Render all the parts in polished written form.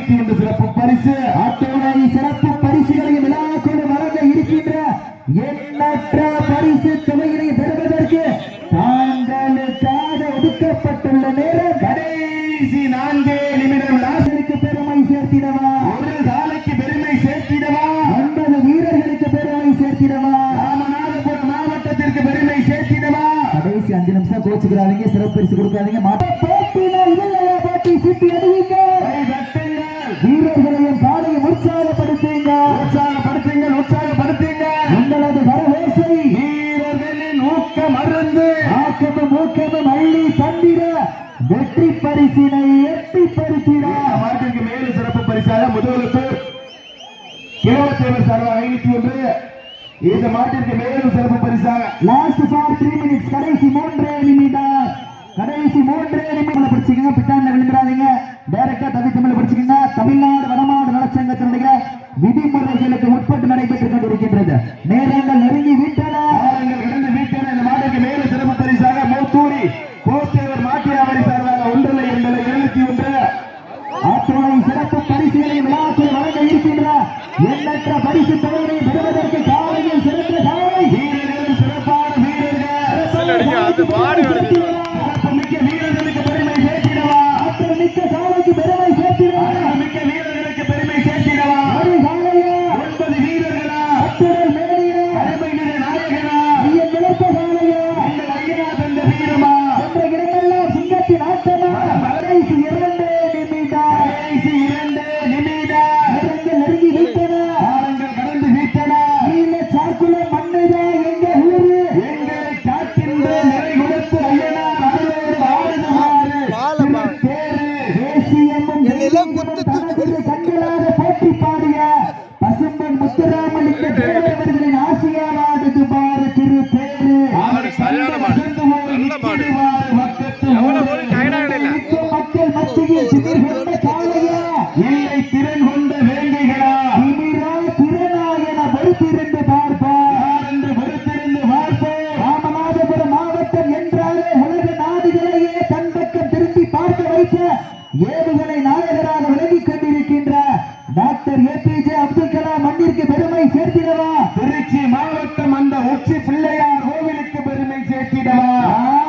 501 சிறப்பு பரிசு. அத்துணை சிறப்பு பரிசுகளை விழாக்கொண்டு வழங்க இருக்கின்ற எண்ணற்ற பரிசு தொகையினை பெறுவதற்கு தாங்களுக்காக ஒதுக்கப்பட்டுள்ள நேரம் கடைசி 4 நிமிடம். லாஸ்டருக்கு பெருமை சேர்த்திடவா, ஒரு காலைக்கு பெருமை சேர்த்திடவா, 9 வீரர்களுக்கு பெருமை சேர்த்திடவா, ராமநாதபுரம் மாவட்டத்திற்கு பெருமை சேர்த்திடவா. கடைசி 5 நிமிஷம் கோச்சுக்கிறாதீங்க, சிறப்பு பரிசு கொடுக்காதீங்க. பாட்டி சிட்டி அடியுங்க, வீரர்களையும் காலையும் உற்சாகப்படுத்துங்க, உற்சாகப்படுத்துங்க. உங்களது வரவேசை வீரர்களின் ஊக்கம் அருந்து ஆக்கமும் ஊக்கமும் அள்ளி தந்திர வெற்றி பரிசினை எட்டி பரிசிட மாட்டிற்கு மேலும் சிறப்பு பரிசாக முதலுக்கு கிழவத்தேவர் சார்பாக 501. இந்த மாட்டிற்கு மேலும் சிறப்பு பரிசாக லாஸ்ட் ஃபார் 3 மினிட்ஸ், கடைசி 3 நிமிடம், கடைசி 3 நிமிடம் பிடிச்சிக்கங்க. பிட்டாண்ட விழுந்துடாதீங்க, டைரக்டா தமிழ் பிடிச்சிக்கங்க. தமிழ்நாடு வடமாடு நலச்சங்கத்தினுடைய விதிமுறைகளுக்கு உட்பட்டு நடைபெற்றுக் கொண்டிருக்கின்றது. நேரங்கள் நெருங்கி விட்டன, கடந்து வீட்டான இந்த மாட்டிற்கு மேலும் சிறப்பு பரிசாக மூத்தூரி கோஸ்தேவர் மாட்டியாவரி சார்பாக 1,201. அத்துணை சிறப்பு பரிசுகளை விழாக்கள் வழங்க இருக்கின்ற எண்ணற்ற பரிசு தொகையை பெறுவதற்கு காலையில் சிறந்த காலை வீரர்கள், சிறப்பான வீரர்கள், மிக்க வீரர்களுக்கு பெருமை சேர்த்திடவா, ஆற்றல் மிக்க காலைக்கு பெருமை சேர்த்திடவா, மிக்க வீரர்களுக்கு பெருமை சேர்த்திடவா. ஒரு காலையா 9 வீரர்களா, அத்துடன் மேலியா அருமையிலே நாயகனா, ஐயன் நிலத்த காலையா எங்கள் ஐயா தந்த வீரமா, என்ற இடமெல்லாம் சிங்கத்தின் ஆட்டமா. கடைசி 2 நிமிடம், கடைசி 2 நிமிடம். நேரங்கள் நெருங்கி விட்டன, காலங்கள் கடந்து வீட்டன. நீல சாக்குல மண்ணுதா எங்க ஊரு, எங்களை காக்கின்ற நிறை கொடுத்து ஐயனார் அருளோடு ஆடுதுமாறு தேரு தேசியமும் தனது கண்களாக போற்றி பாடிய பசும்பன் முத்துராமன் இந்த தேவர்களின் ஆசியாவாடுது பாரு திரு பேரு. மக்கள் மத்தியில் திமிர் கொண்ட காளையா, இல்லை திறன் கொண்ட வேங்கைகளா, திமிரா திறனா என பொறுத்திருந்து பார்ப்பார் என்று பொறுத்திருந்து பார்ப்போம். ராமநாதபுரம் மாவட்டம் என்றாலே உலக நாடுகளையே தன் பக்கம் திரும்பி பார்க்க வைத்த ஏவுகணை நாயகராக விளங்கிக் கொண்டிருக்கின்ற டாக்டர் APJ அப்துல் கலாம் மண்ணிற்கு பெருமை சேர்த்திடவா, திருச்சி மாவட்டம் அந்த உச்சி பிள்ளையார் கோவிலுக்கு பெருமை சேர்த்திடவா.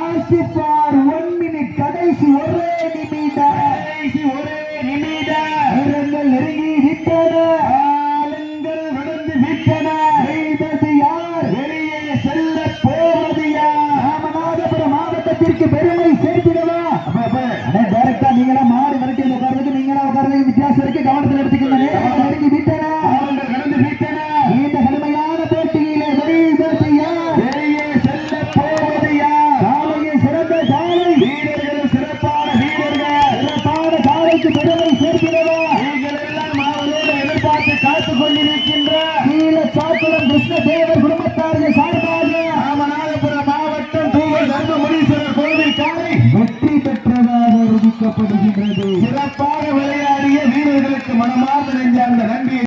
ஆசிஃபார் 1 மினிட், கடைசி 1 நிமிடம், கடைசி 1 நிமிடம். நேரங்கள் நெருங்கி விட்டன, காலங்கள் கடந்து விட்டன. செய்தது யார், வெளியே செல்ல போவது யார்? ராமநாதபுரம் மாவட்டத்திற்கு பெருமை சேர்த்திடவா. டைரக்டா நீங்களா மாறி விரட்டி உட்கார்றதுக்கு நீங்களா உட்கார்றதுக்கு வித்தியாசம் இருக்கு, கவனத்தில் எடுத்துக்கோங்க. நேரங்கள் நெருங்கி விட்டன, காலங்கள் கடந்து விட்டன. இந்த கடுமையான போட்டியிலே செய்தது யார், வெளியே செல்ல போவது யார்? காலையில் சிறந்த காலை, வீரர்கள், சிறப்பான வீரர்கள், சிறப்பான காலைக்கு பெருமை சேர்க்கிறதா. நீங்கள் எல்லாம் அவரோடு எதிர்பார்த்து காத்துக் கொண்டிருக்கின்ற நீல சாக்குளம் கிருஷ்ணதேவர் குடும்பத்தார்கள் சார்பாக ராமநாதபுரம் மாவட்டம் தூவல் தர்மபுரீஸ்வரர் கோவில் காலை வெற்றி பெற்றதாக அறிவிக்கப்படுகின்றது. சிறப்பாக விளையாடிய வீரர்களுக்கு மனமார்ந்த நெஞ்சார்ந்த நன்றி.